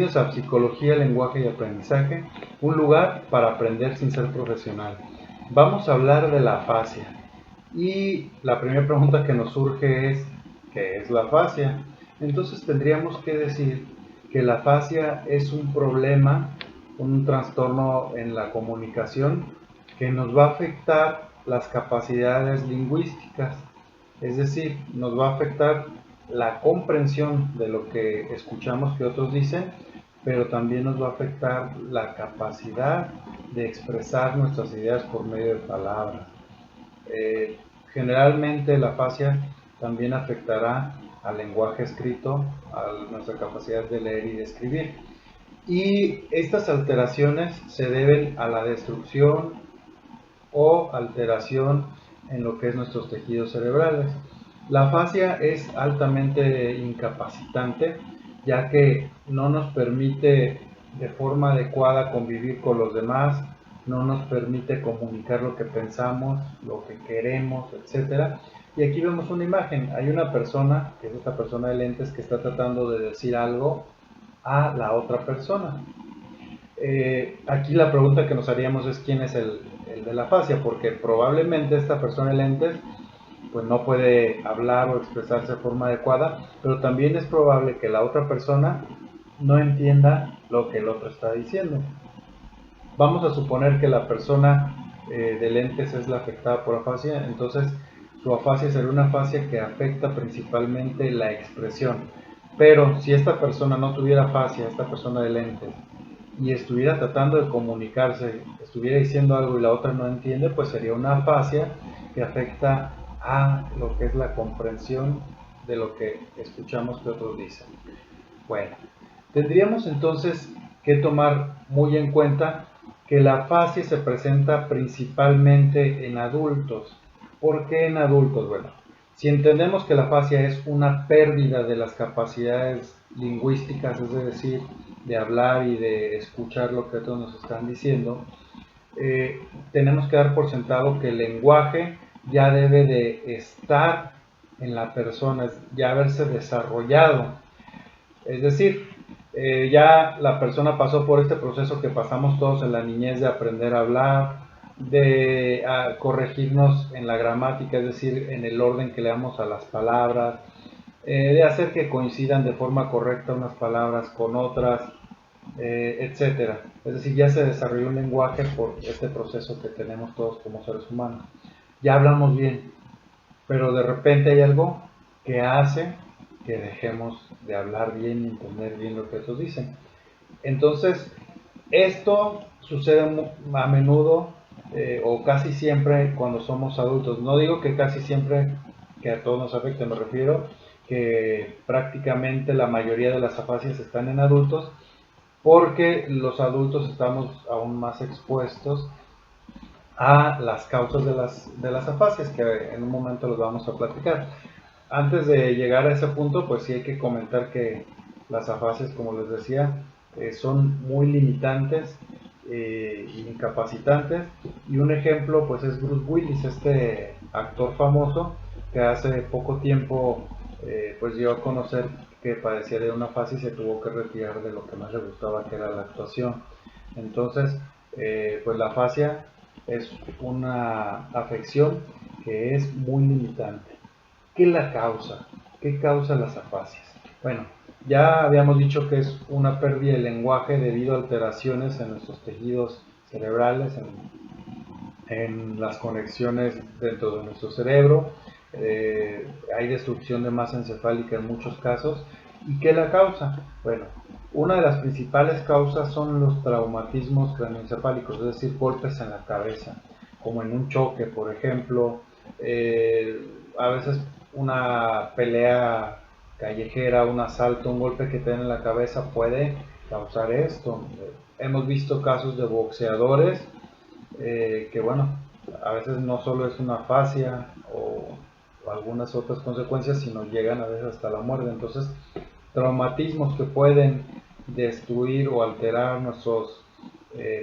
Bienvenidos a Psicología, Lenguaje y Aprendizaje, un lugar para aprender sin ser profesional. Vamos a hablar de la afasia. Y la primera pregunta que nos surge es, ¿qué es la afasia? Entonces tendríamos que decir que la afasia es un problema, un trastorno en la comunicación que nos va a afectar las capacidades lingüísticas. Es decir, nos va a afectar la comprensión de lo que escuchamos que otros dicen, pero también nos va a afectar la capacidad de expresar nuestras ideas por medio de palabras. Generalmente la afasia también afectará al lenguaje escrito, a nuestra capacidad de leer y de escribir. Y estas alteraciones se deben a la destrucción o alteración en lo que es nuestros tejidos cerebrales. La afasia es altamente incapacitante, ya que no nos permite de forma adecuada convivir con los demás, no nos permite comunicar lo que pensamos, lo que queremos, etc. Y aquí vemos una imagen, hay una persona, que es esta persona de lentes, que está tratando de decir algo a la otra persona. Aquí la pregunta que nos haríamos es quién es el de la afasia, porque probablemente esta persona de lentes pues no puede hablar o expresarse de forma adecuada, pero también es probable que la otra persona no entienda lo que el otro está diciendo. Vamos a suponer que la persona de lentes es la afectada por afasia, entonces su afasia será una afasia que afecta principalmente la expresión. Pero si esta persona no tuviera afasia, esta persona de lentes, y estuviera tratando de comunicarse, estuviera diciendo algo y la otra no entiende, pues sería una afasia que afecta a lo que es la comprensión de lo que escuchamos que otros dicen. Bueno, tendríamos entonces que tomar muy en cuenta que la afasia se presenta principalmente en adultos. ¿Por qué en adultos? Bueno, si entendemos que la afasia es una pérdida de las capacidades lingüísticas, es decir, de hablar y de escuchar lo que otros nos están diciendo, tenemos que dar por sentado que el lenguaje ya debe de estar en la persona, ya haberse desarrollado. Es decir, ya la persona pasó por este proceso que pasamos todos en la niñez de aprender a hablar, de corregirnos en la gramática, es decir, en el orden que le damos a las palabras, de hacer que coincidan de forma correcta unas palabras con otras, etcétera. Es decir, ya se desarrolló un lenguaje por este proceso que tenemos todos como seres humanos. Ya hablamos bien, pero de repente hay algo que hace que dejemos de hablar bien y entender bien lo que otros dicen. Entonces, esto sucede a menudo o casi siempre cuando somos adultos. No digo que casi siempre que a todos nos afecte, me refiero que prácticamente la mayoría de las afasias están en adultos porque los adultos estamos aún más expuestos a las causas de las afasias, que en un momento los vamos a platicar. Antes de llegar a ese punto, pues sí hay que comentar que las afasias, como les decía, son muy limitantes incapacitantes, y un ejemplo pues es Bruce Willis, este actor famoso que hace poco tiempo pues dio a conocer que padecía de una afasia y se tuvo que retirar de lo que más le gustaba, que era la actuación. Entonces pues la afasia es una afección que es muy limitante. ¿Qué la causa? ¿Qué causa las afasias? Bueno, ya habíamos dicho que es una pérdida de lenguaje debido a alteraciones en nuestros tejidos cerebrales, en las conexiones dentro de nuestro cerebro. Hay destrucción de masa encefálica en muchos casos. ¿Y qué la causa? Bueno, una de las principales causas son los traumatismos craneoencefálicos, es decir, golpes en la cabeza, como en un choque, por ejemplo. A veces una pelea callejera, un asalto, un golpe que te den en la cabeza puede causar esto. Hemos visto casos de boxeadores que bueno, a veces no solo es una afasia o algunas otras consecuencias, sino llegan a veces hasta la muerte. Entonces, traumatismos que pueden destruir o alterar nuestros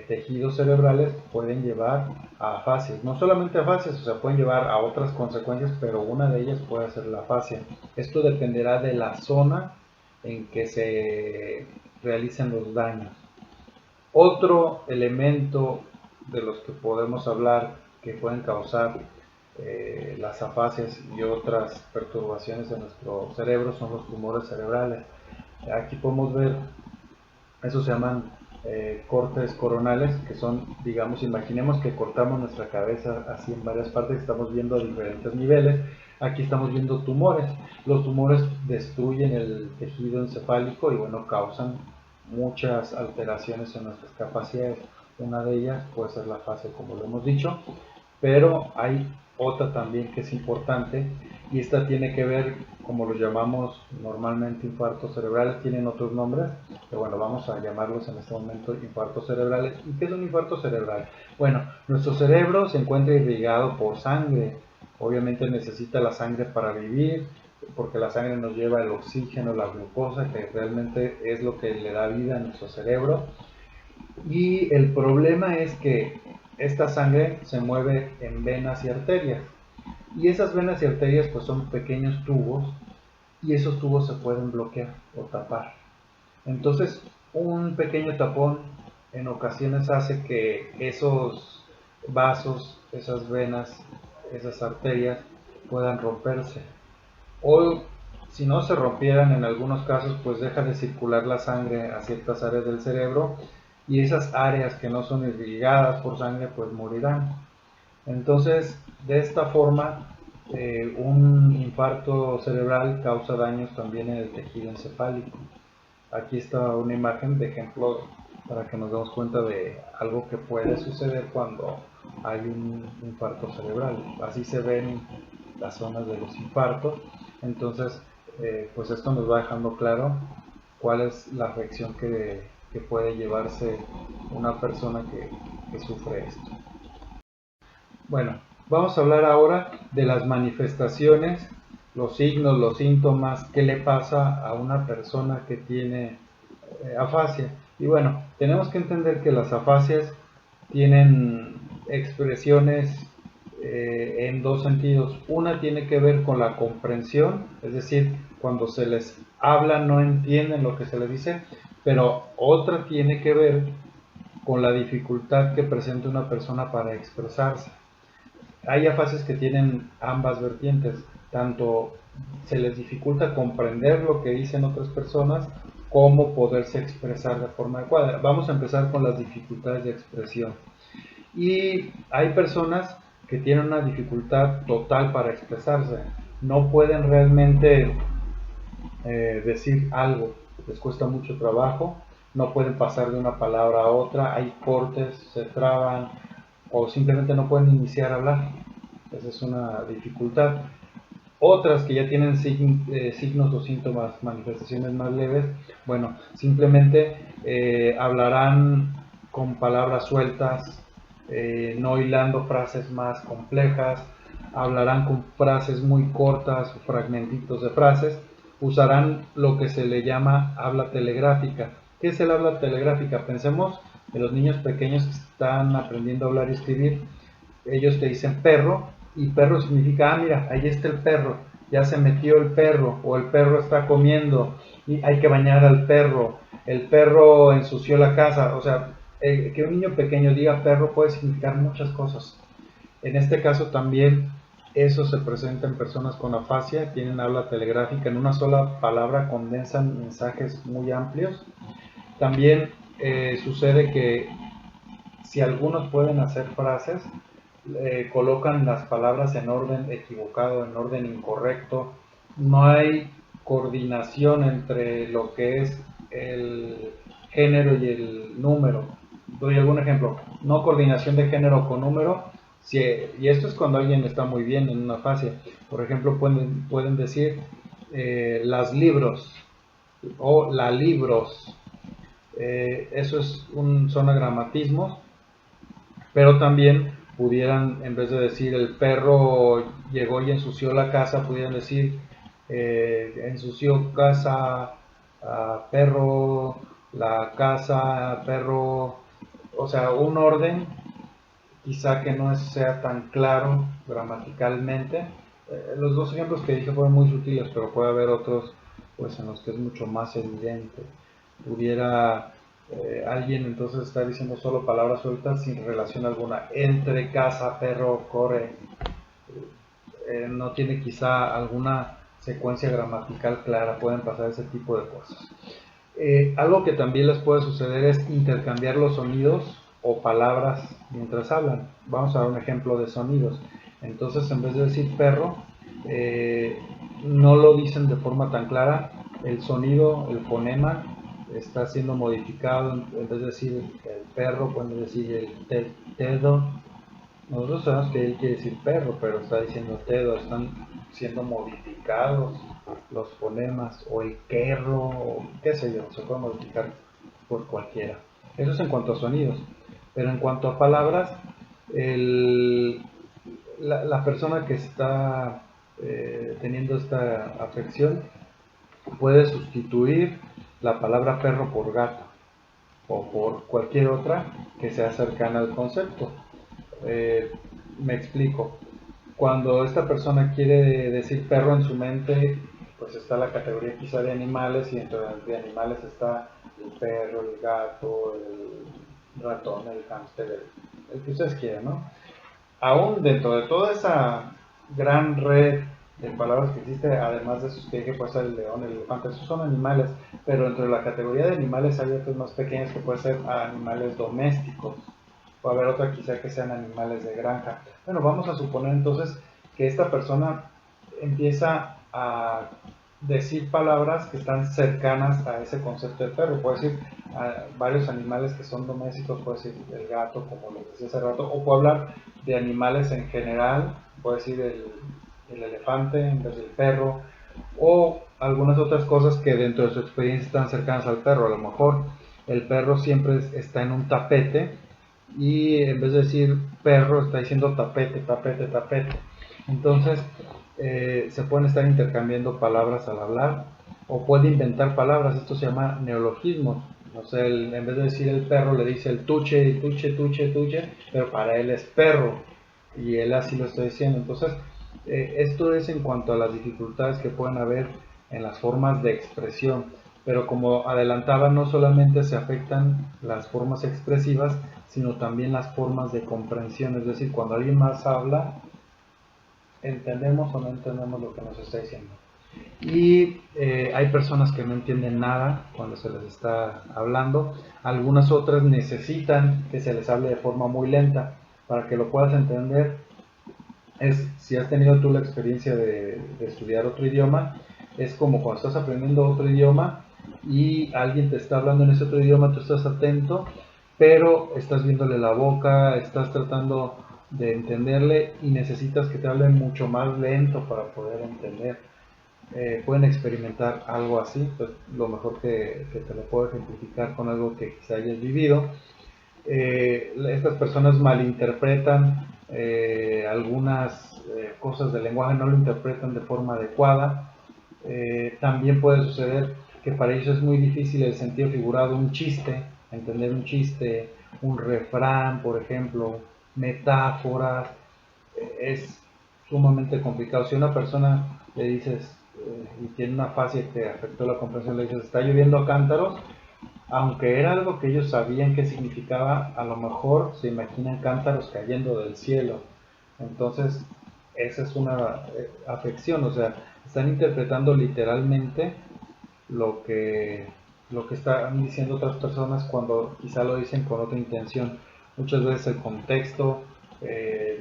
tejidos cerebrales pueden llevar a afasias. No solamente afasias, o sea, pueden llevar a otras consecuencias, pero una de ellas puede ser la afasia. Esto dependerá de la zona en que se realicen los daños. Otro elemento de los que podemos hablar que pueden causar las afasias y otras perturbaciones de nuestro cerebro son los tumores cerebrales. Aquí podemos ver, esos se llaman cortes coronales, que son, digamos, imaginemos que cortamos nuestra cabeza así en varias partes, estamos viendo a diferentes niveles. Aquí estamos viendo tumores. Los tumores destruyen el tejido encefálico y bueno, causan muchas alteraciones en nuestras capacidades. Una de ellas puede ser la afasia, como lo hemos dicho, pero hay otra también que es importante, y esta tiene que ver, como lo llamamos normalmente infartos cerebrales, tienen otros nombres, pero bueno, vamos a llamarlos en este momento infartos cerebrales. ¿Y qué es un infarto cerebral? Bueno, nuestro cerebro se encuentra irrigado por sangre, obviamente necesita la sangre para vivir, porque la sangre nos lleva el oxígeno, la glucosa, que realmente es lo que le da vida a nuestro cerebro. Y el problema es que esta sangre se mueve en venas y arterias. Y esas venas y arterias pues son pequeños tubos, y esos tubos se pueden bloquear o tapar. Entonces, un pequeño tapón en ocasiones hace que esos vasos, esas venas, esas arterias puedan romperse. O si no se rompieran en algunos casos, pues deja de circular la sangre a ciertas áreas del cerebro, y esas áreas que no son irrigadas por sangre pues morirán. Entonces, de esta forma, un infarto cerebral causa daños también en el tejido encefálico. Aquí está una imagen de ejemplo para que nos demos cuenta de algo que puede suceder cuando hay un infarto cerebral. Así se ven las zonas de los infartos. Entonces, pues esto nos va dejando claro cuál es la afección que puede llevarse una persona que sufre esto. Bueno, vamos a hablar ahora de las manifestaciones, los signos, los síntomas, qué le pasa a una persona que tiene afasia. Y bueno, tenemos que entender que las afasias tienen expresiones en dos sentidos. Una tiene que ver con la comprensión, es decir, cuando se les habla no entienden lo que se les dice, pero otra tiene que ver con la dificultad que presenta una persona para expresarse. Hay afasias que tienen ambas vertientes, tanto se les dificulta comprender lo que dicen otras personas como poderse expresar de forma adecuada. Vamos a empezar con las dificultades de expresión. Y hay personas que tienen una dificultad total para expresarse, no pueden realmente decir algo, les cuesta mucho trabajo, no pueden pasar de una palabra a otra, hay cortes, se traban o simplemente no pueden iniciar a hablar. Esa es una dificultad. Otras que ya tienen signos o síntomas, manifestaciones más leves, bueno, simplemente hablarán con palabras sueltas, no hilando frases más complejas, hablarán con frases muy cortas o fragmentitos de frases, usarán lo que se le llama habla telegráfica. ¿Qué es el habla telegráfica? Pensemos en los niños pequeños que están aprendiendo a hablar y escribir. Ellos te dicen perro, y perro significa, ah, mira, ahí está el perro, ya se metió el perro, o el perro está comiendo y hay que bañar al perro, el perro ensució la casa. O sea, que un niño pequeño diga perro puede significar muchas cosas. En este caso también eso se presenta en personas con afasia, tienen habla telegráfica, en una sola palabra condensan mensajes muy amplios. También sucede que si algunos pueden hacer frases, colocan las palabras en orden equivocado, en orden incorrecto, no hay coordinación entre lo que es el género y el número. Doy algún ejemplo, no coordinación de género con número, si, y esto es cuando alguien está muy bien en una fase. Por ejemplo, pueden decir las libros o la libros. Eso son agramatismos, pero también pudieran, en vez de decir el perro llegó y ensució la casa, pudieran decir ensució casa, perro, la casa, perro. O sea, un orden quizá que no sea tan claro gramaticalmente. Los dos ejemplos que dije fueron muy sutiles, pero puede haber otros pues en los que es mucho más evidente. pudiera alguien entonces estar diciendo solo palabras sueltas sin relación alguna, entre, casa, perro, corre, no tiene quizá alguna secuencia gramatical clara, pueden pasar ese tipo de cosas. Algo que también les puede suceder es intercambiar los sonidos o palabras mientras hablan. Vamos a dar un ejemplo de sonidos. Entonces, en vez de decir perro, no lo dicen de forma tan clara. El sonido, el fonema, está siendo modificado. En vez de decir el perro, pueden decir el tedo. Nosotros sabemos que él quiere decir perro, pero está diciendo tedo. Están siendo modificados los fonemas, o el querro, o qué sé yo, se puede modificar por cualquiera. Eso es en cuanto a sonidos. Pero en cuanto a palabras, la persona que está teniendo esta afección puede sustituir la palabra perro por gato o por cualquier otra que sea cercana al concepto. Me explico. Cuando esta persona quiere decir perro en su mente, pues está la categoría quizá de animales, y dentro de animales está el perro, el gato, el ratón, el hámster, el que ustedes quieran, ¿no? Aún dentro de toda esa gran red de palabras que existe, además de esos que dije, puede ser el león, el elefante, esos son animales, pero dentro de la categoría de animales hay otros más pequeños que pueden ser animales domésticos, o haber otra quizá que sean animales de granja. Bueno, vamos a suponer entonces que esta persona empieza a decir palabras que están cercanas a ese concepto de perro. Puede decir varios animales que son domésticos, puede decir el gato, como les decía hace rato, o puede hablar de animales en general, puede decir el elefante en vez del perro, o algunas otras cosas que dentro de su experiencia están cercanas al perro. A lo mejor el perro siempre está en un tapete, y en vez de decir perro está diciendo tapete, tapete, tapete. Entonces se pueden estar intercambiando palabras al hablar, o puede inventar palabras. Esto se llama neologismos. No sé, en vez de decir el perro le dice el tuche, tuche, tuche, tuche, pero para él es perro y él así lo está diciendo. Entonces esto es en cuanto a las dificultades que pueden haber en las formas de expresión. Pero como adelantaba, no solamente se afectan las formas expresivas, sino también las formas de comprensión. Es decir, cuando alguien más habla, entendemos o no entendemos lo que nos está diciendo. Y hay personas que no entienden nada cuando se les está hablando. Algunas otras necesitan que se les hable de forma muy lenta para que lo puedas entender. Si has tenido tú la experiencia de estudiar otro idioma, es como cuando estás aprendiendo otro idioma y alguien te está hablando en ese otro idioma, tú estás atento, pero estás viéndole la boca, estás tratando de entenderle y necesitas que te hable mucho más lento para poder entender. Pueden experimentar algo así, pues lo mejor que te lo puedo ejemplificar con algo que quizá hayas vivido. Estas personas malinterpretan algunas cosas del lenguaje, no lo interpretan de forma adecuada. También puede suceder que para ellos es muy difícil el sentido figurado de un chiste, entender un chiste, un refrán, por ejemplo, metáforas. Es sumamente complicado. Si a una persona le dices y tiene una fase que afectó la comprensión, le dices está lloviendo a cántaros, aunque era algo que ellos sabían que significaba, a lo mejor se imaginan cántaros cayendo del cielo. Entonces, esa es una afección, o sea, están interpretando literalmente lo que, lo que están diciendo otras personas cuando quizá lo dicen con otra intención. Muchas veces el contexto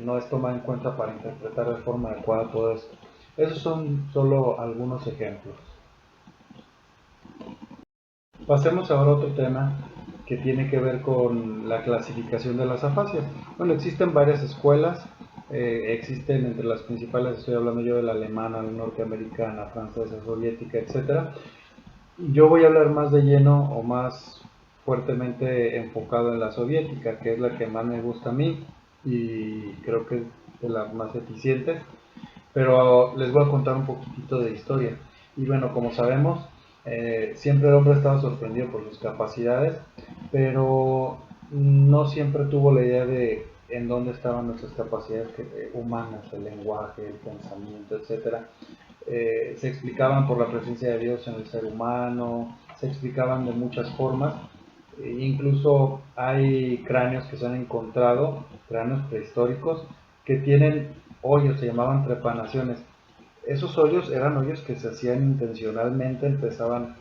no es tomado en cuenta para interpretar de forma adecuada todo esto. Esos son solo algunos ejemplos. Pasemos ahora a otro tema que tiene que ver con la clasificación de las afasias. Bueno, existen varias escuelas, existen entre las principales, estoy hablando yo de la alemana, la norteamericana, francesa, soviética, etcétera. Yo voy a hablar más de lleno o más fuertemente enfocado en la soviética, que es la que más me gusta a mí y creo que es de las más eficientes, pero les voy a contar un poquitito de historia. Y bueno, como sabemos, siempre el hombre estaba sorprendido por sus capacidades, pero no siempre tuvo la idea de en dónde estaban nuestras capacidades humanas, el lenguaje, el pensamiento, etcétera. Se explicaban por la presencia de Dios en el ser humano, se explicaban de muchas formas. Incluso hay cráneos que se han encontrado, cráneos prehistóricos, que tienen hoyos, se llamaban trepanaciones. Esos hoyos eran hoyos que se hacían intencionalmente, empezaban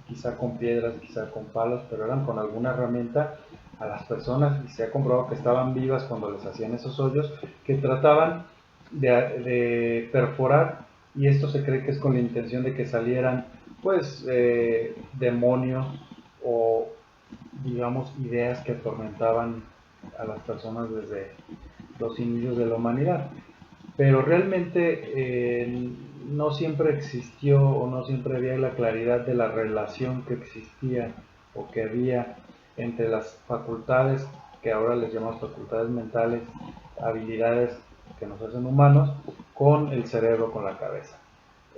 quizá con piedras, quizá con palos, pero eran con alguna herramienta a las personas, y se ha comprobado que estaban vivas cuando les hacían esos hoyos, que trataban de perforar, y esto se cree que es con la intención de que salieran pues demonios o digamos ideas que atormentaban a las personas desde los inicios de la humanidad. Pero realmente no siempre existió o no siempre había la claridad de la relación que existía o que había entre las facultades, que ahora les llamamos facultades mentales, habilidades que nos hacen humanos, con el cerebro, con la cabeza.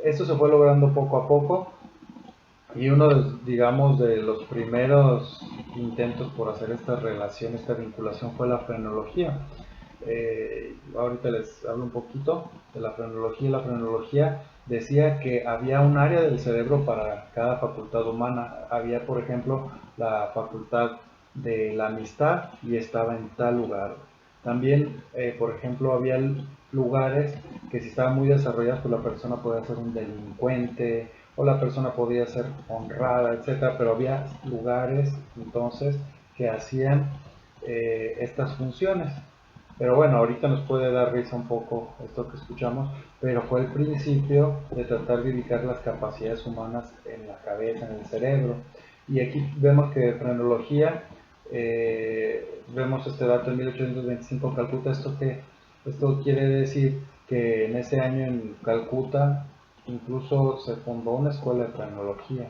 Esto se fue logrando poco a poco, y uno, digamos, de los primeros intentos por hacer esta relación, esta vinculación, fue la frenología. Ahorita les hablo un poquito de la frenología. La frenología decía que había un área del cerebro para cada facultad humana. Había, por ejemplo, la facultad de la amistad y estaba en tal lugar. También, por ejemplo, había lugares que si estaban muy desarrollados, pues la persona podía ser un delincuente o la persona podía ser honrada, etcétera. Pero había lugares entonces que hacían estas funciones. Pero bueno, ahorita nos puede dar risa un poco esto que escuchamos, pero fue el principio de tratar de ubicar las capacidades humanas en la cabeza, en el cerebro. Y aquí vemos que frenología, vemos este dato en 1825 en Calcuta. Esto quiere decir que en ese año en Calcuta incluso se fundó una escuela de frenología.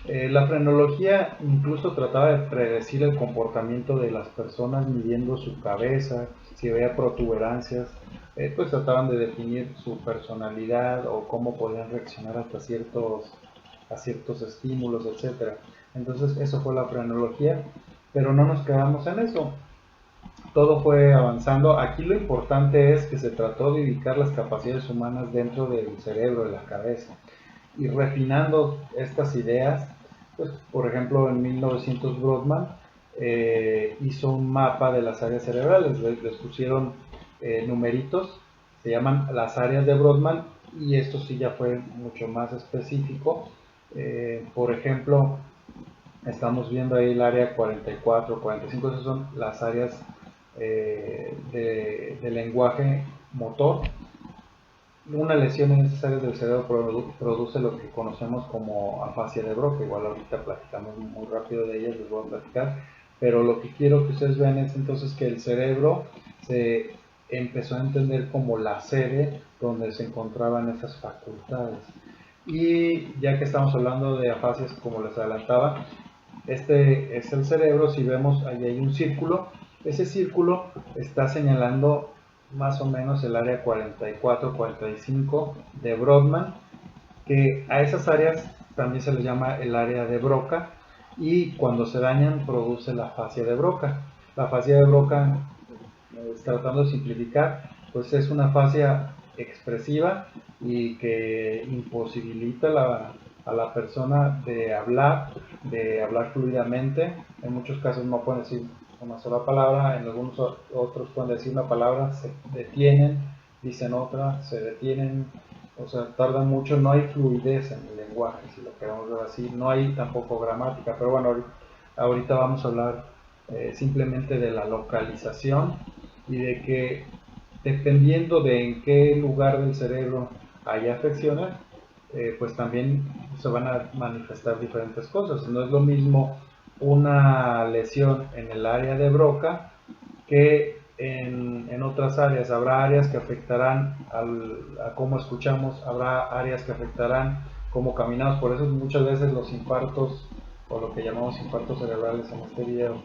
La frenología incluso trataba de predecir el comportamiento de las personas midiendo su cabeza, si había protuberancias, pues trataban de definir su personalidad o cómo podían reaccionar a ciertos estímulos, etc. Entonces eso fue la frenología, pero no nos quedamos en eso. Todo fue avanzando. Aquí lo importante es que se trató de ubicar las capacidades humanas dentro del cerebro, de la cabeza, y refinando estas ideas. Pues, por ejemplo, en 1900 Brodmann hizo un mapa de las áreas cerebrales, les pusieron numeritos, se llaman las áreas de Brodmann, y esto sí ya fue mucho más específico. Por ejemplo, estamos viendo ahí el área 44, 45, esas son las áreas de lenguaje motor. Una lesión en esas áreas del cerebro produce lo que conocemos como afasia de Broca. Igual ahorita platicamos muy rápido de ellas, les voy a platicar, pero lo que quiero que ustedes vean es entonces que el cerebro se empezó a entender como la sede donde se encontraban esas facultades. Y ya que estamos hablando de afasias, como les adelantaba, este es el cerebro. Si vemos, ahí hay un círculo. Ese círculo está señalando más o menos el área 44-45 de Brodmann, que a esas áreas también se les llama el área de Broca, y cuando se dañan produce la afasia de Broca. La afasia de Broca, tratando de simplificar, pues es una afasia expresiva y que imposibilita a la persona de hablar fluidamente. En muchos casos no pueden decir una sola palabra, en algunos otros pueden decir una palabra, se detienen, dicen otra, se detienen, o sea, tardan mucho, no hay fluidez en el lenguaje, si lo queremos ver así, no hay tampoco gramática. Pero bueno, ahorita vamos a hablar simplemente de la localización, y de que dependiendo de en qué lugar del cerebro haya afecciones, pues también se van a manifestar diferentes cosas. No es lo mismo una lesión en el área de Broca que en otras áreas. Habrá áreas que afectarán a cómo escuchamos, habrá áreas que afectarán cómo caminamos. Por eso muchas veces los infartos, o lo que llamamos infartos cerebrales en este video,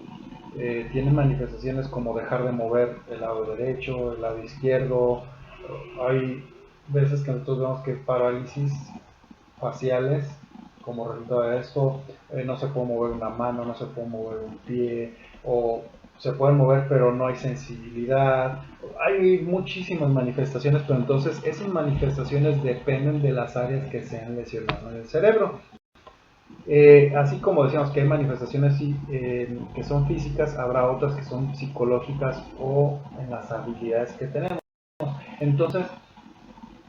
tienen manifestaciones como dejar de mover el lado derecho, el lado izquierdo. Hay veces que nosotros vemos que parálisis faciales como resultado de esto. No se puede mover una mano, no se puede mover un pie, o se pueden mover pero no hay sensibilidad. Hay muchísimas manifestaciones, pero entonces esas manifestaciones dependen de las áreas que se han lesionado en el cerebro. Así como decíamos que hay manifestaciones que son físicas, habrá otras que son psicológicas o en las habilidades que tenemos. Entonces,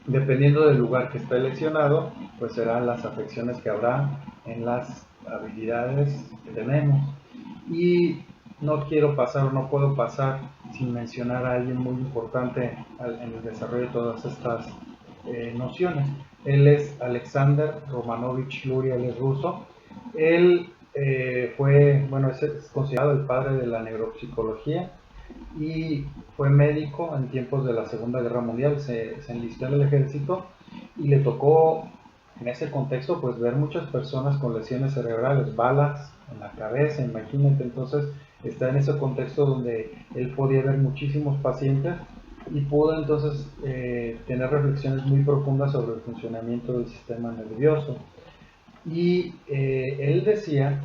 dependiendo del lugar que esté lesionado, pues serán las afecciones que habrá en las habilidades que tenemos. Y no quiero pasar o no puedo pasar sin mencionar a alguien muy importante en el desarrollo de todas estas nociones. Él es Alexander Romanovich Luria, él es ruso. Él es considerado el padre de la neuropsicología y fue médico en tiempos de la Segunda Guerra Mundial, se enlistó en el ejército y le tocó en ese contexto pues ver muchas personas con lesiones cerebrales, balas en la cabeza, imagínate. Entonces está en ese contexto donde él podía ver muchísimos pacientes y pudo entonces tener reflexiones muy profundas sobre el funcionamiento del sistema nervioso. Y él decía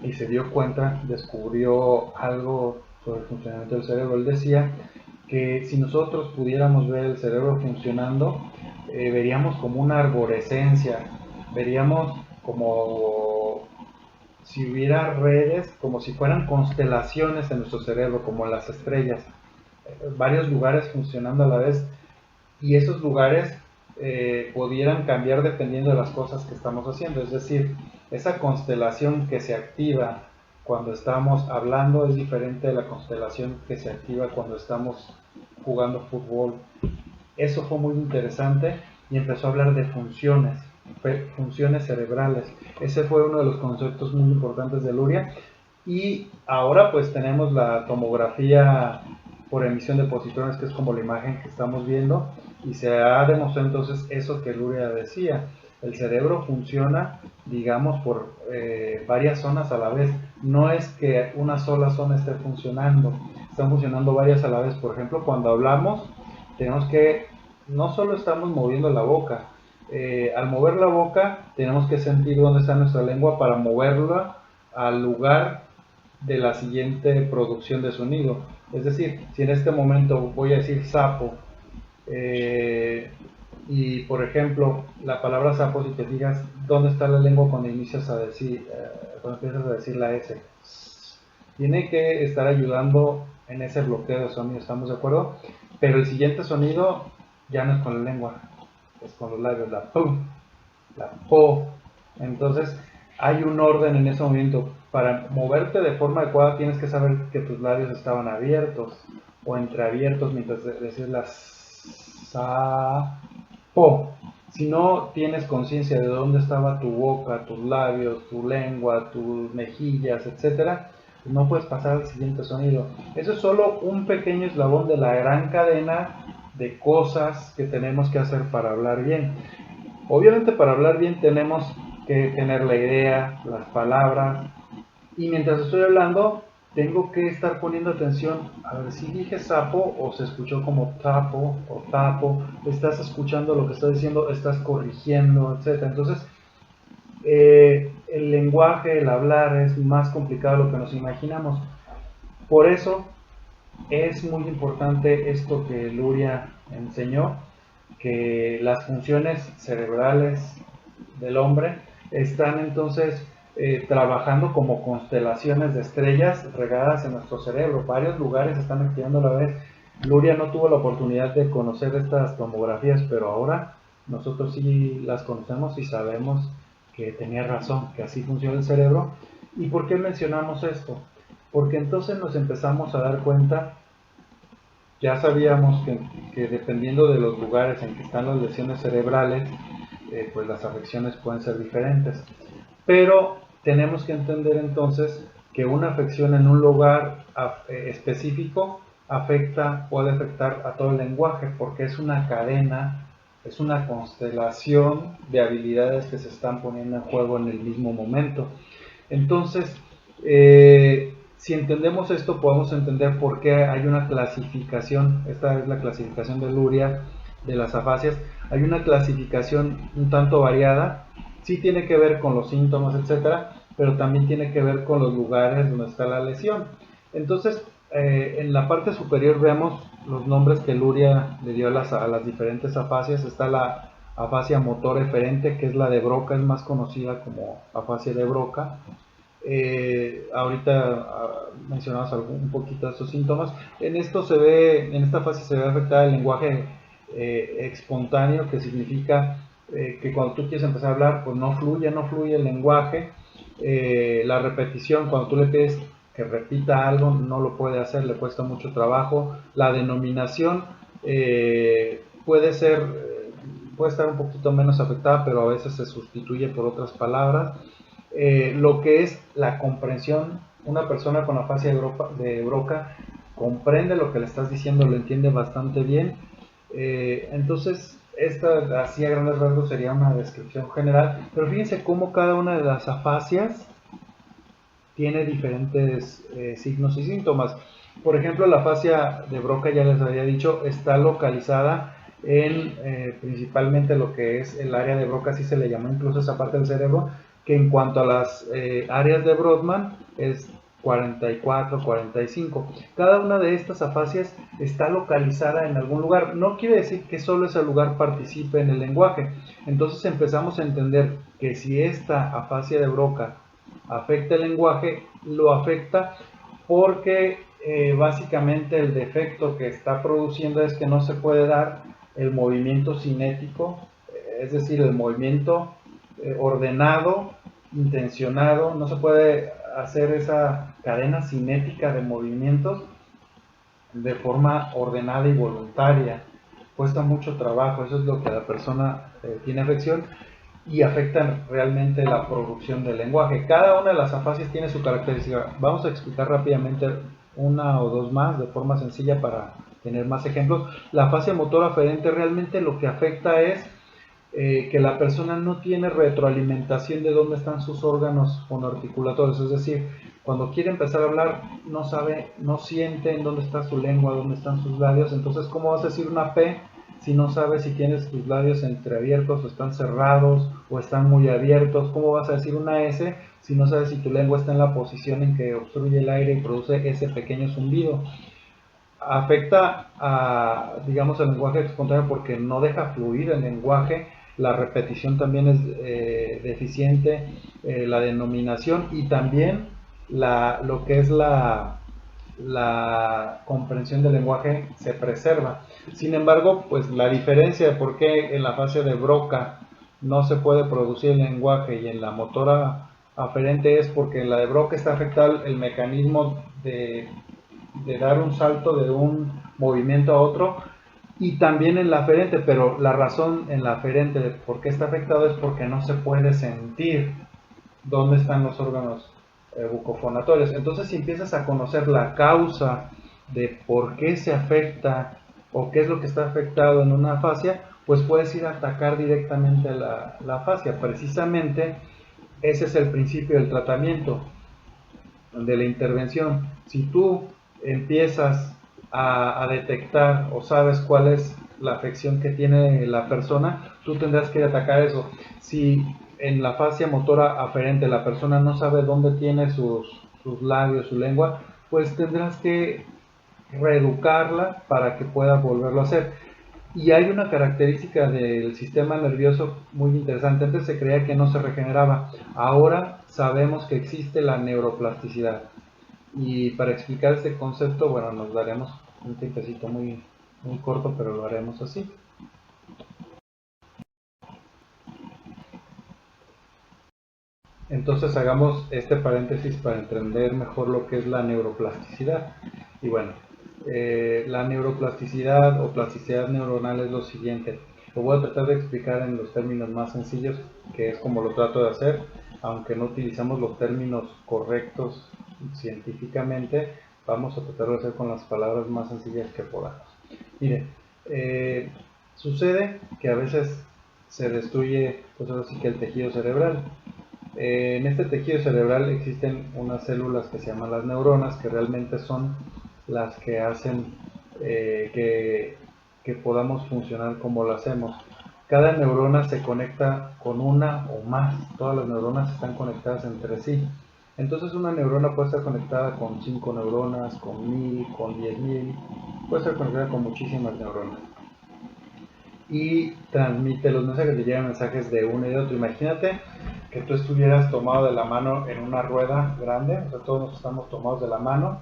y se dio cuenta, descubrió algo sobre el funcionamiento del cerebro. Él decía que si nosotros pudiéramos ver el cerebro funcionando, veríamos como una arborescencia, veríamos como si hubiera redes, como si fueran constelaciones en nuestro cerebro, como las estrellas, varios lugares funcionando a la vez, y esos lugares pudieran cambiar dependiendo de las cosas que estamos haciendo. Es decir, esa constelación que se activa cuando estamos hablando es diferente de la constelación que se activa cuando estamos jugando fútbol. Eso fue muy interesante y empezó a hablar de funciones cerebrales. Ese fue uno de los conceptos muy importantes de Luria. Y ahora pues tenemos la tomografía por emisión de positrones, que es como la imagen que estamos viendo, y se ha demostrado entonces eso que Luria decía. El cerebro funciona, digamos, por varias zonas a la vez. No es que una sola zona esté funcionando, están funcionando varias a la vez. Por ejemplo, cuando hablamos, tenemos que, no solo estamos moviendo la boca, al mover la boca tenemos que sentir dónde está nuestra lengua para moverla al lugar de la siguiente producción de sonido. Es decir, si en este momento voy a decir sapo, eh, y por ejemplo, la palabra sapo, si te fijas, ¿dónde está la lengua cuando inicias a decir, cuando empiezas a decir la S? Tiene que estar ayudando en ese bloqueo de sonido, ¿estamos de acuerdo? Pero el siguiente sonido ya no es con la lengua, es con los labios, la PUM, la PO. Entonces, hay un orden en ese momento. Para moverte de forma adecuada tienes que saber que tus labios estaban abiertos o entreabiertos mientras decís la sa, po. Si no tienes conciencia de dónde estaba tu boca, tus labios, tu lengua, tus mejillas, etcétera, no puedes pasar al siguiente sonido. Eso es solo un pequeño eslabón de la gran cadena de cosas que tenemos que hacer para hablar bien. Obviamente para hablar bien tenemos que tener la idea, las palabras, y mientras estoy hablando tengo que estar poniendo atención a ver si dije sapo o se escuchó como tapo o tapo, estás escuchando lo que estoy diciendo, estás corrigiendo, etc. Entonces el lenguaje, el hablar es más complicado de lo que nos imaginamos. Por eso es muy importante esto que Luria enseñó, que las funciones cerebrales del hombre están entonces trabajando como constelaciones de estrellas regadas en nuestro cerebro. Varios lugares están activando a la vez. Luria no tuvo la oportunidad de conocer estas tomografías, pero ahora nosotros sí las conocemos y sabemos que tenía razón, que así funciona el cerebro. ¿Y por qué mencionamos esto? Porque entonces nos empezamos a dar cuenta, ya sabíamos que dependiendo de los lugares en que están las lesiones cerebrales, pues las afecciones pueden ser diferentes. Pero tenemos que entender entonces que una afección en un lugar específico puede afectar a todo el lenguaje, porque es una cadena, es una constelación de habilidades que se están poniendo en juego en el mismo momento. Entonces, si entendemos esto, podemos entender por qué hay una clasificación. Esta es la clasificación de Luria de las afasias. Hay una clasificación un tanto variada. Sí tiene que ver con los síntomas, etcétera, pero también tiene que ver con los lugares donde está la lesión. Entonces, en la parte superior vemos los nombres que Luria le dio a las diferentes afasias. Está la afasia motor eferente, que es la de Broca, es más conocida como afasia de Broca. Ahorita mencionamos un poquito de estos síntomas. En esta fase se ve afectada el lenguaje espontáneo, que significa que cuando tú quieres empezar a hablar, pues no fluye el lenguaje. La repetición, cuando tú le pides que repita algo, no lo puede hacer, le cuesta mucho trabajo. La denominación puede estar un poquito menos afectada, pero a veces se sustituye por otras palabras. Lo que es la comprensión, una persona con afasia de Broca comprende lo que le estás diciendo, lo entiende bastante bien. Entonces, esta así a grandes rasgos sería una descripción general, pero fíjense cómo cada una de las afasias tiene diferentes signos y síntomas. Por ejemplo, la afasia de Broca, ya les había dicho, está localizada en principalmente lo que es el área de Broca, así se le llamó incluso esa parte del cerebro, que en cuanto a las áreas de Brodmann es 44, 45. Cada una de estas afasias está localizada en algún lugar. No quiere decir que solo ese lugar participe en el lenguaje. Entonces empezamos a entender que si esta afasia de Broca afecta el lenguaje, lo afecta porque básicamente el defecto que está produciendo es que no se puede dar el movimiento cinético, es decir, el movimiento ordenado, intencionado, no se puede hacer esa cadena cinética de movimientos de forma ordenada y voluntaria. Cuesta mucho trabajo, eso es lo que la persona tiene afección y afectan realmente la producción del lenguaje. Cada una de las afasias tiene su característica. Vamos a explicar rápidamente una o dos más de forma sencilla para tener más ejemplos. La afasia motora aferente realmente lo que afecta es que la persona no tiene retroalimentación de dónde están sus órganos fonoarticulatorios, es decir, cuando quiere empezar a hablar no sabe, no siente en dónde está su lengua, dónde están sus labios. Entonces, ¿cómo vas a decir una P si no sabes si tienes tus labios entreabiertos o están cerrados o están muy abiertos? ¿Cómo vas a decir una S si no sabes si tu lengua está en la posición en que obstruye el aire y produce ese pequeño zumbido? Afecta a, digamos, al lenguaje espontáneo porque no deja fluir el lenguaje. La repetición también es deficiente, la denominación y también lo que es la comprensión del lenguaje se preserva. Sin embargo, pues la diferencia de por qué en la fase de Broca no se puede producir el lenguaje y en la motora aferente es porque en la de Broca está afectado el mecanismo de dar un salto de un movimiento a otro, y también en la aferente, pero la razón en la aferente de por qué está afectado es porque no se puede sentir dónde están los órganos bucofonatorios. Entonces, si empiezas a conocer la causa de por qué se afecta o qué es lo que está afectado en una afasia, pues puedes ir a atacar directamente la afasia. Precisamente ese es el principio del tratamiento, de la intervención. Si tú empiezas a detectar o sabes cuál es la afección que tiene la persona, tú tendrás que atacar eso. Si en la fascia motora aferente la persona no sabe dónde tiene sus labios, su lengua, pues tendrás que reeducarla para que pueda volverlo a hacer. Y hay una característica del sistema nervioso muy interesante. Antes se creía que no se regeneraba. Ahora sabemos que existe la neuroplasticidad. Y para explicar este concepto, bueno, nos daremos un tiempecito muy corto, pero lo haremos así. Entonces hagamos este paréntesis para entender mejor lo que es la neuroplasticidad. Y bueno, la neuroplasticidad o plasticidad neuronal es lo siguiente. Lo voy a tratar de explicar en los términos más sencillos, que es como lo trato de hacer, aunque no utilizamos los términos correctos científicamente, vamos a tratar de hacer con las palabras más sencillas que podamos. Mire, sucede que a veces se destruye, pues ahora sí que el tejido cerebral. En este tejido cerebral existen unas células que se llaman las neuronas, que realmente son las que hacen que podamos funcionar como lo hacemos. Cada neurona se conecta con una o más, todas las neuronas están conectadas entre sí. Entonces una neurona puede estar conectada con 5 neuronas, con 1000, con 10.000, puede estar conectada con muchísimas neuronas. y transmite los mensajes, le llegan mensajes de uno y de otro. Imagínate que tú estuvieras tomado de la mano en una rueda grande, o sea, todos nos estamos tomados de la mano,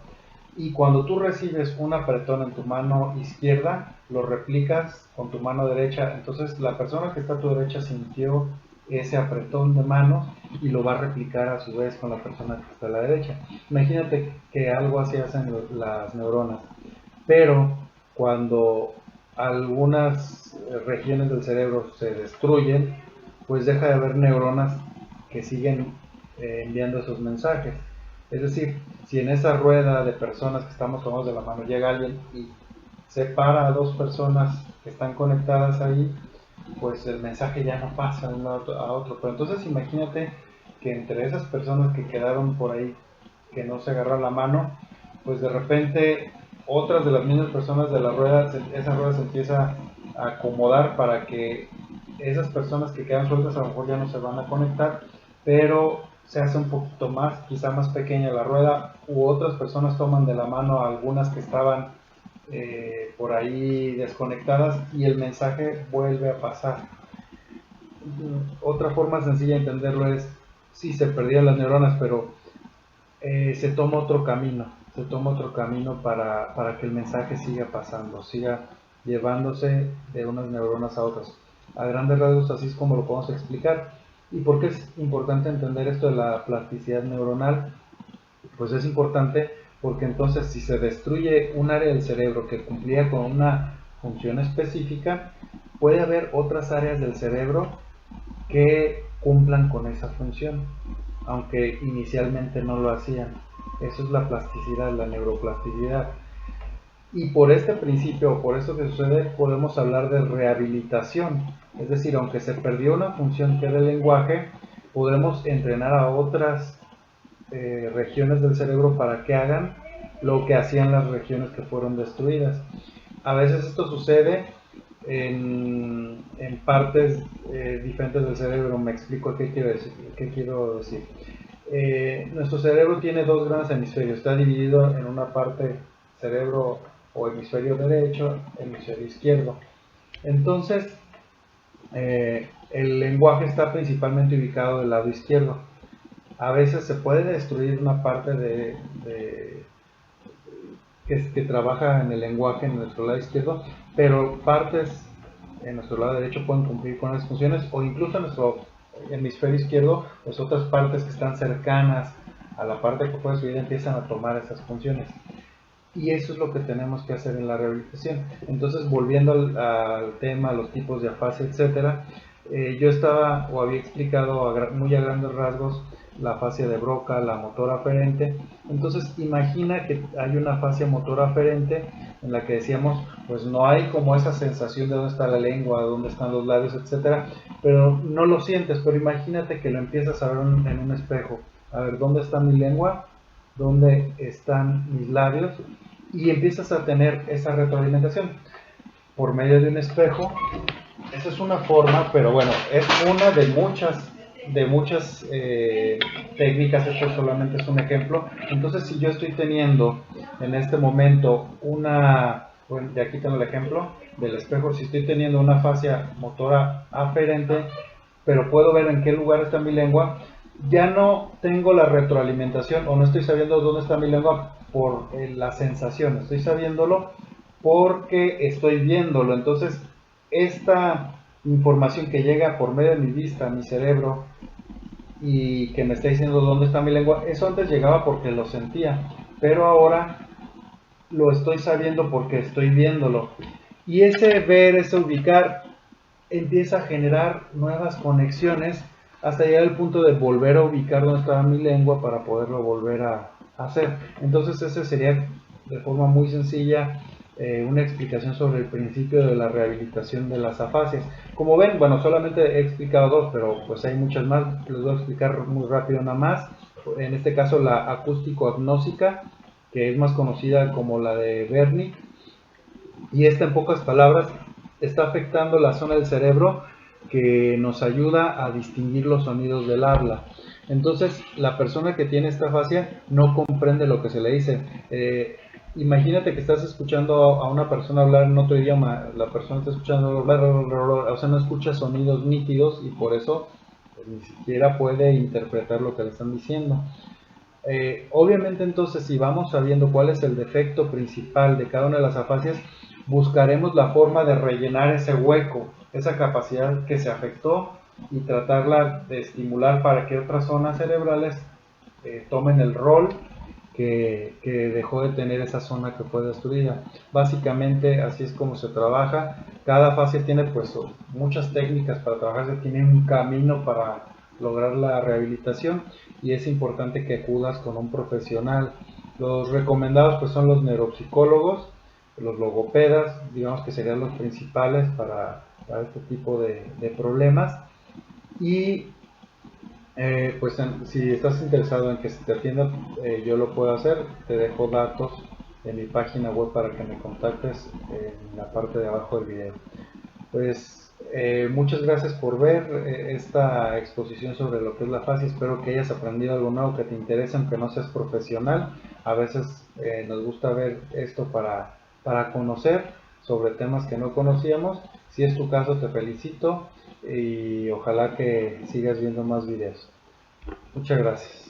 y cuando tú recibes un apretón en tu mano izquierda, lo replicas con tu mano derecha. Entonces la persona que está a tu derecha sintió ese apretón de manos y lo va a replicar a su vez con la persona que está a la derecha. Imagínate que algo así hacen las neuronas. Pero cuando algunas regiones del cerebro se destruyen, pues deja de haber neuronas que siguen enviando esos mensajes. Es decir, si en esa rueda de personas que estamos tomados de la mano llega alguien y separa a dos personas que están conectadas ahí, pues el mensaje ya no pasa de un lado a otro. Pero entonces imagínate que entre esas personas que quedaron por ahí, que no se agarran la mano, pues de repente otras de las mismas personas de la rueda, esa rueda se empieza a acomodar para que esas personas que quedan sueltas a lo mejor ya no se van a conectar, pero se hace un poquito más, quizá más pequeña la rueda, u otras personas toman de la mano a algunas que estaban por ahí desconectadas y el mensaje vuelve a pasar. Otra forma sencilla de entenderlo es, sí, se perdieron las neuronas, pero se toma otro camino para que el mensaje siga pasando, siga llevándose de unas neuronas a otras. A grandes rasgos así es como lo podemos explicar. ¿Y por qué es importante entender esto de la plasticidad neuronal? Pues es importante porque entonces si se destruye un área del cerebro que cumplía con una función específica, puede haber otras áreas del cerebro que cumplan con esa función, aunque inicialmente no lo hacían. Eso es la plasticidad, la neuroplasticidad. Y por este principio, por eso que sucede, podemos hablar de rehabilitación. Es decir, aunque se perdió una función que era el lenguaje, podremos entrenar a otras regiones del cerebro para que hagan lo que hacían las regiones que fueron destruidas. A veces esto sucede en partes diferentes del cerebro. Me explico qué quiero decir. Nuestro cerebro tiene dos grandes hemisferios. Está dividido en una parte cerebro o hemisferio derecho, hemisferio izquierdo. Entonces, el lenguaje está principalmente ubicado del lado izquierdo. A veces se puede destruir una parte que trabaja en el lenguaje en nuestro lado izquierdo, pero partes en nuestro lado derecho pueden cumplir con las funciones, o incluso en nuestro hemisferio izquierdo, pues otras partes que están cercanas a la parte que fue destruida empiezan a tomar esas funciones. Y eso es lo que tenemos que hacer en la rehabilitación. Entonces, volviendo al tema, a los tipos de afasia, etcétera, yo estaba o había explicado muy a grandes rasgos la afasia de Broca, la motora aferente. Entonces, imagina que hay una afasia motora aferente en la que decíamos, pues no hay como esa sensación de dónde está la lengua, dónde están los labios, etcétera, pero no lo sientes. Pero imagínate que lo empiezas a ver en un espejo. A ver, ¿dónde está mi lengua? ¿Dónde están mis labios? Y empiezas a tener esa retroalimentación por medio de un espejo. Esa es una forma, pero bueno, es una de muchas técnicas. Esto solamente es un ejemplo. Entonces, si yo estoy teniendo en este momento bueno, de aquí tengo el ejemplo del espejo, si estoy teniendo una fascia motora aferente, pero puedo ver en qué lugar está mi lengua, ya no tengo la retroalimentación o no estoy sabiendo dónde está mi lengua por la sensación, estoy sabiéndolo porque estoy viéndolo. Entonces, esta información que llega por medio de mi vista a mi cerebro y que me está diciendo dónde está mi lengua, eso antes llegaba porque lo sentía, pero ahora lo estoy sabiendo porque estoy viéndolo. Y ese ver, ese ubicar, empieza a generar nuevas conexiones hasta llegar al punto de volver a ubicar dónde estaba mi lengua para poderlo volver a hacer. Entonces ese sería de forma muy sencilla una explicación sobre el principio de la rehabilitación de las afasias. Como ven, bueno, solamente he explicado dos, pero pues hay muchas más. Les voy a explicar muy rápido una más. En este caso la acústico-agnósica, que es más conocida como la de Wernicke, y esta en pocas palabras está afectando la zona del cerebro que nos ayuda a distinguir los sonidos del habla. Entonces, la persona que tiene esta afasia no comprende lo que se le dice. imagínate que estás escuchando a una persona hablar en otro idioma, la persona está escuchando hablar, o sea, no escucha sonidos nítidos y por eso pues, ni siquiera puede interpretar lo que le están diciendo. Obviamente entonces si vamos sabiendo cuál es el defecto principal de cada una de las afasias, buscaremos la forma de rellenar ese hueco, esa capacidad que se afectó y tratarla de estimular para que otras zonas cerebrales tomen el rol que dejó de tener esa zona que fue destruida. Básicamente así es como se trabaja. Cada fase tiene pues muchas técnicas para trabajar, se tiene un camino para lograr la rehabilitación y es importante que acudas con un profesional. Los recomendados pues son los neuropsicólogos, los logopedas, digamos que serían los principales para este tipo de problemas. Y pues si estás interesado en que se te atienda, yo lo puedo hacer. Te dejo datos en mi página web para que me contactes en la parte de abajo del video. Pues muchas gracias por ver esta exposición sobre lo que es la fascia. Espero que hayas aprendido algo nuevo que te interese, aunque no seas profesional. A veces nos gusta ver esto para conocer sobre temas que no conocíamos. Si es tu caso, te felicito y ojalá que sigas viendo más videos. Muchas gracias.